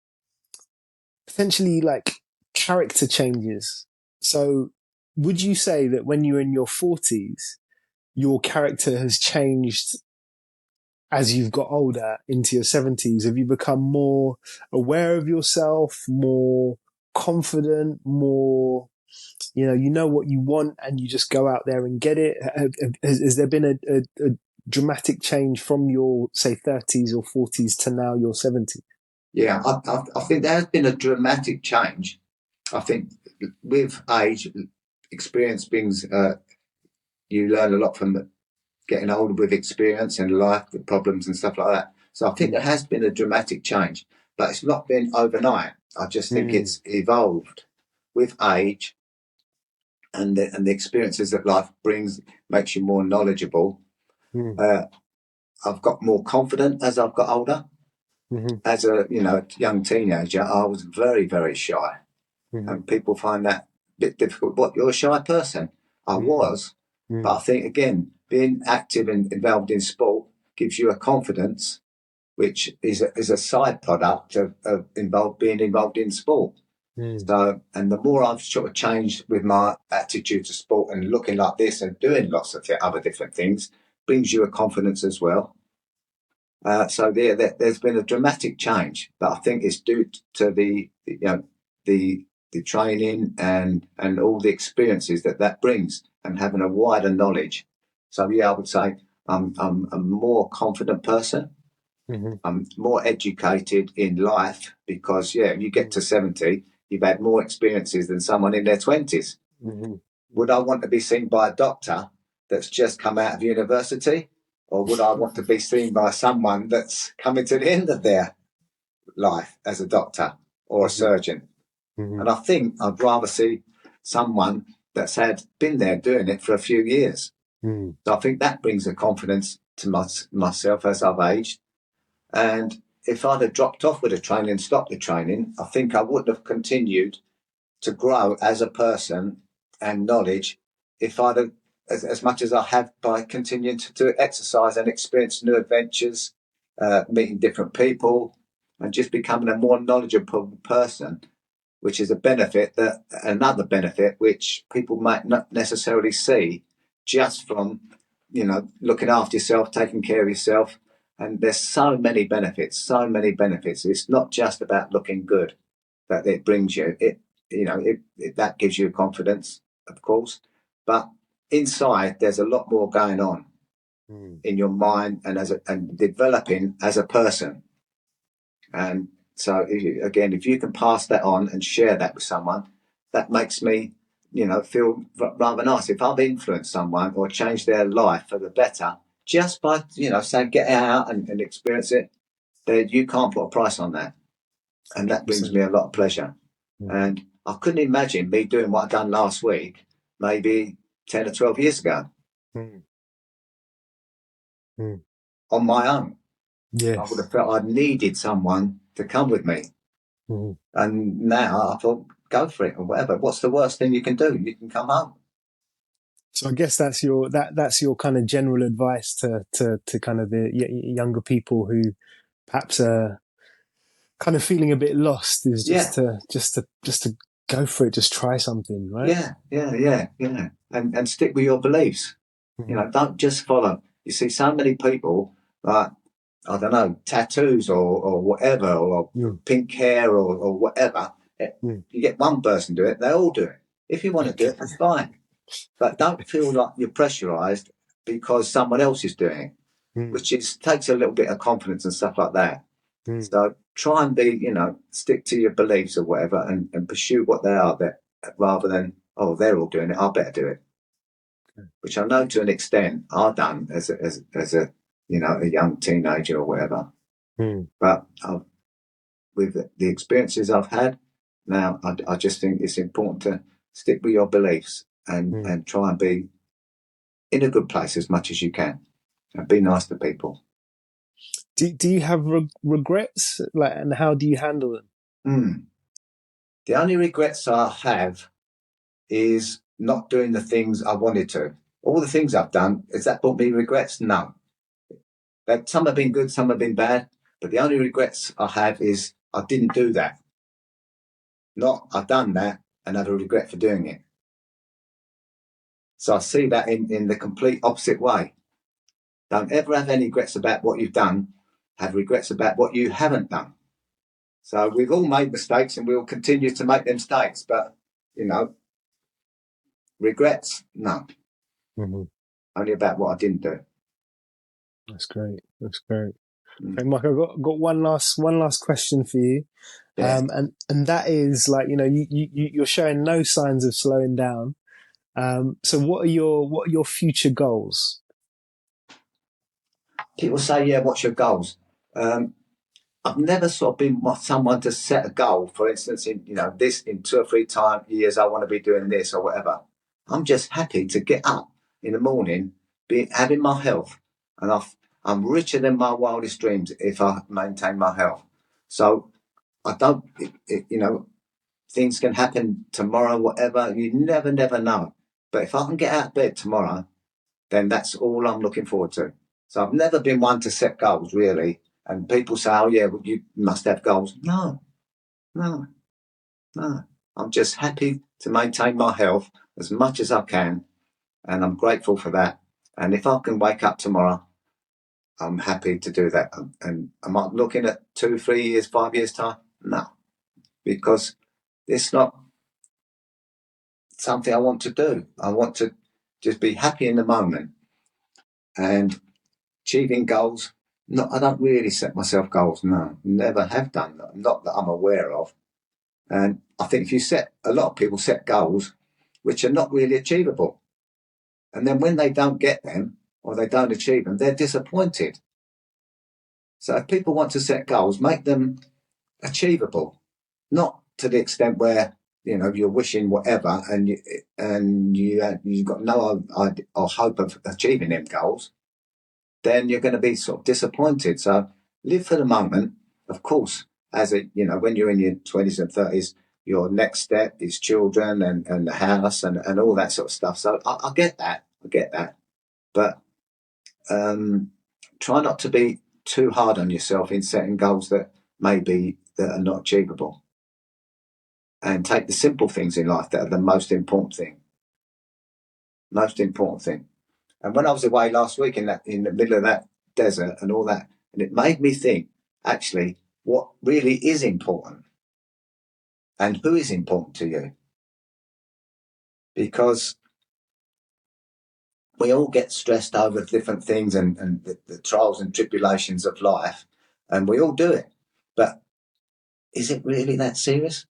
potentially like character changes. So would you say that when you're in your 40s, your character has changed as you've got older into your 70s? Have you become more aware of yourself, more confident, more, you know what you want and you just go out there and get it? Has there been a dramatic change from your, say, 30s or 40s to now your 70s? Yeah, I think there has been a dramatic change. I think with age, experience brings, you learn a lot from getting older with experience and life, the problems and stuff like that. So I think there has been a dramatic change, but it's not been overnight. I just think it's evolved with age and the experiences that life brings, makes you more knowledgeable. I've got more confident as I've got older. As a young teenager, I was very, very shy, and people find that a bit difficult. What, you're a shy person? I was, but I think again, being active and involved in sport gives you a confidence, which is a side product of being involved in sport. So, and the more I've sort of changed with my attitude to sport and looking like this and doing lots of other different things, brings you a confidence as well. So there's been a dramatic change, but I think it's due to the training and all the experiences that brings and having a wider knowledge. So yeah, I would say I'm a more confident person. I'm more educated in life because you get to 70, you've had more experiences than someone in their 20s. Would I want to be seen by a doctor that's just come out of university? Or would I want to be seen by someone that's coming to the end of their life as a doctor or a surgeon? And I think I'd rather see someone that's been there doing it for a few years. So I think that brings a confidence to myself as I've aged. And if I'd have dropped off with the training and stopped the training, I think I wouldn't have continued to grow as a person and knowledge if I'd have as much as I have by continuing to do exercise and experience new adventures, meeting different people, and just becoming a more knowledgeable person, which is another benefit which people might not necessarily see just from, looking after yourself, taking care of yourself. And there's so many benefits. It's not just about looking good that it brings you. That gives you confidence, of course, but inside there's a lot more going on in your mind and developing as a person. And so if you can pass that on and share that with someone, that makes me feel rather nice. If I've influenced someone or changed their life for the better just by saying get out and experience it, then you can't put a price on that. And that brings me a lot of pleasure. And I couldn't imagine me doing what I've done last week, maybe 10 or 12 years ago, on my own. Yes. I would have felt I needed someone to come with me. And now I thought, go for it or whatever. What's the worst thing you can do? You can come home. So I guess that's your kind of general advice to kind of the younger people who perhaps are kind of feeling a bit lost, is just to go for it, just try something, right? Yeah. And stick with your beliefs. Don't just follow. You see so many people like, I don't know, tattoos or whatever, or pink hair or whatever. You get one person do it, they all do it. If you want to do it, that's fine. But don't feel like you're pressurised because someone else is doing it, which takes a little bit of confidence and stuff like that. So try and be, stick to your beliefs or whatever and pursue what they are, rather than, oh, they're all doing it, I better do it. Which I know to an extent I've done as a young teenager or whatever. But with the experiences I've had now, I just think it's important to stick with your beliefs and try and be in a good place as much as you can and be nice to people. Do you have regrets, and how do you handle them? The only regrets I have is not doing the things I wanted to. All the things I've done, has that brought me regrets? No. Some have been good, some have been bad, but the only regrets I have is I didn't do that. not I've done that and have a regret for doing it. So I see that in the complete opposite way. Don't ever have any regrets about what you've done. Have regrets about what you haven't done. So we've all made mistakes and we'll continue to make them mistakes. But, regrets, no. Mm-hmm. Only about what I didn't do. That's great. That's great. Okay, Mike, I've got one last question for you. Yeah. And that is like, you're showing no signs of slowing down. So what are your future goals? People say, yeah, what's your goals? I've never sort of been someone to set a goal. For instance, in 2 or 3 years, I want to be doing this or whatever. I'm just happy to get up in the morning, having my health, and I'm richer than my wildest dreams if I maintain my health. So I don't, things can happen tomorrow, whatever. You never know. But if I can get out of bed tomorrow, then that's all I'm looking forward to. So I've never been one to set goals, really. And people say, oh, yeah, well, you must have goals. No. I'm just happy to maintain my health as much as I can. And I'm grateful for that. And if I can wake up tomorrow, I'm happy to do that. And am I looking at 2, 3 years, 5 years' time? No. Because it's not something I want to do. I want to just be happy in the moment. And achieving goals, no, I don't really set myself goals. No, never have done that. Not that I'm aware of. And I think if a lot of people set goals which are not really achievable. And then when they don't get them or they don't achieve them, they're disappointed. So if people want to set goals, make them achievable, not to the extent where you're wishing whatever and you've got no idea or hope of achieving them goals. Then you're going to be sort of disappointed. So live for the moment. Of course, when you're in your 20s and 30s, your next step is children and the house and all that sort of stuff. So I get that. But try not to be too hard on yourself in setting goals that are not achievable. And take the simple things in life that are the most important thing. And when I was away last week in the middle of that desert and all that, and it made me think, actually, what really is important and who is important to you. Because we all get stressed over different things and the trials and tribulations of life, and we all do it. But is it really that serious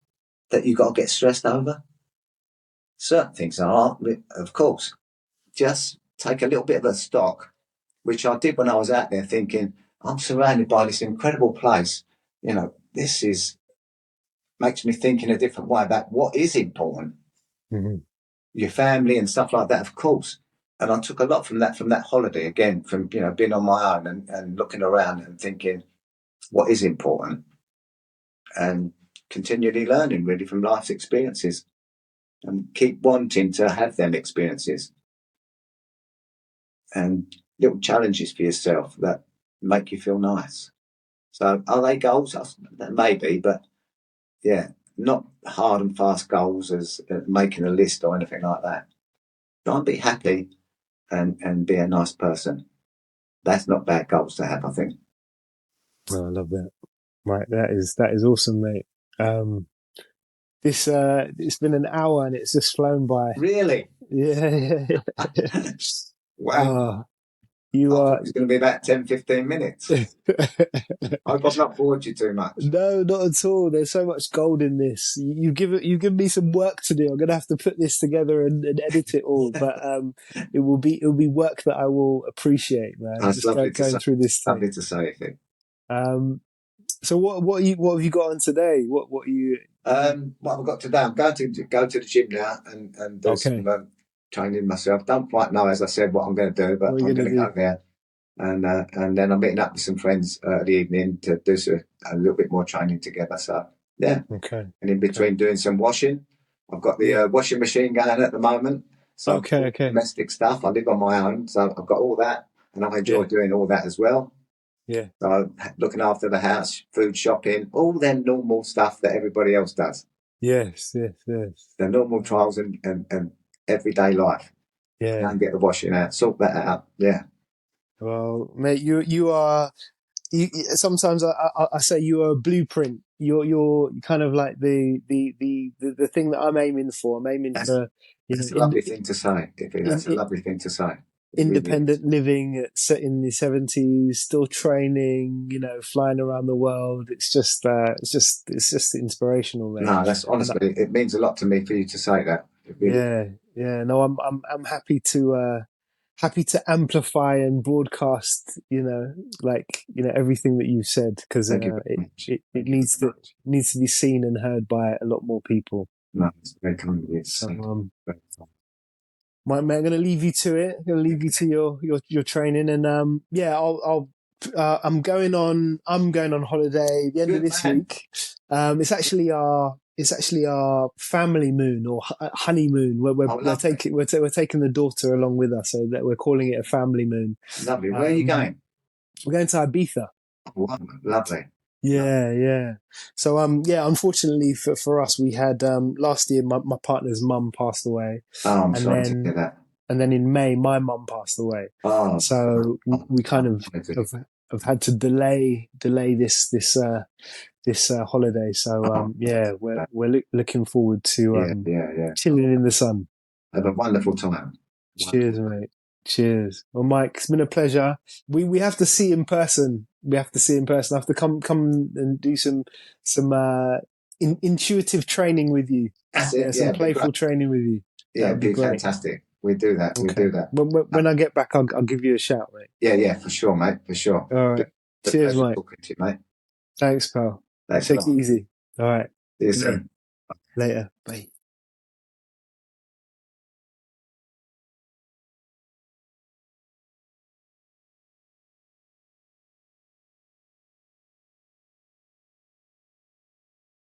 that you've got to get stressed over? Certain things are, of course. Just take a little bit of a stock, which I did when I was out there, thinking, I'm surrounded by this incredible place. This makes me think in a different way about what is important. Mm-hmm. Your family and stuff like that, of course. And I took a lot from that holiday, again, from, being on my own and looking around and thinking what is important and continually learning really from life's experiences and keep wanting to have them experiences and little challenges for yourself that make you feel nice. So are they goals? Maybe, but yeah, not hard and fast goals as making a list or anything like that. Try and be happy and be a nice person. That's not bad goals to have, I think. Oh, I love that. Right, that is awesome, mate. It's been an hour and it's just flown by. Really? Yeah. Wow. Oh, you I are. thought it was going to be about 10, 15 minutes. I hope I've not bored you too much. No, not at all. There's so much gold in this. You give me some work to do. I'm gonna have to put this together and edit it all. But it will be work that I will appreciate, man. That's Just lovely to going say. through this thing. Lovely to say, I think. So what have you got on today? What are you? What I've got today, I'm going to go to the gym now and do Okay. some training myself. Don't quite know, as I said, what I'm going to do, but What are you I'm gonna going to do? go there. And then I'm meeting up with some friends the evening to do a little bit more training together. So, yeah. Okay. And in between doing some washing. I've got the washing machine going at the moment. So Okay. domestic stuff. I live on my own. So I've got all that. And I enjoy Yeah. doing all that as well. Yeah. So looking after the house, food shopping, all them normal stuff that everybody else does. Yes, yes, yes. The normal trials and everyday life. Go Yeah. and get the washing out, sort that out. Yeah. Well, mate, you are. Sometimes I say you are a blueprint. You're kind of like the thing that I'm aiming for. I'm aiming That's for, that's a lovely thing to say. in, That's a lovely thing to say. It really is. independent living in the 70s, still training, flying around the world. It's just inspirational, mate. No, that's And honestly, it means a lot to me for you to say that. It really does. yeah, yeah. No, I'm happy to amplify and broadcast, everything that you've said, because Thank you it, very much. it it Thank you needs very much. to be seen and heard by a lot more people. No, it's very kind of you to So, say. Very kind. mate, I'm going to leave you to it. I'm going to leave you to your training, and yeah, I'm going on holiday at the end of Good this man. week. It's actually our family moon or honeymoon. Where we're Oh, we're lovely. taking we're, ta- we're taking the daughter along with us, so that we're calling it a family moon. Lovely. Where are you Um, going? we're going to Ibiza. Oh, wow. Lovely. Lovely. Yeah, yeah. So yeah, unfortunately for us, we had last year my partner's mum passed away, Oh, I'm and sorry to then hear that. and then in May my mum passed away. Oh, So oh, we kind of sorry to hear. have had to delay this holiday. So Oh, yeah, we're looking forward to yeah, yeah, yeah. chilling in the sun. Have a wonderful time. Cheers, Wonderful. mate. Cheers. Well, Mike, it's been a pleasure. We have to see in person. We have to see in person. I have to come and do some intuitive training with you. That's Yeah, it. Yeah, some it'd be great. playful training with you. Yeah, That would it'd be be great. fantastic. We do that. We do Okay. that. When I get back, I'll give you a shout, mate. Yeah, yeah, for sure, mate. For sure. All Been right. a Cheers, pleasure Mike. talking to you, mate. Thanks, pal. Thanks a Take it lot. easy. All right. See you Bye. soon. Later. Bye.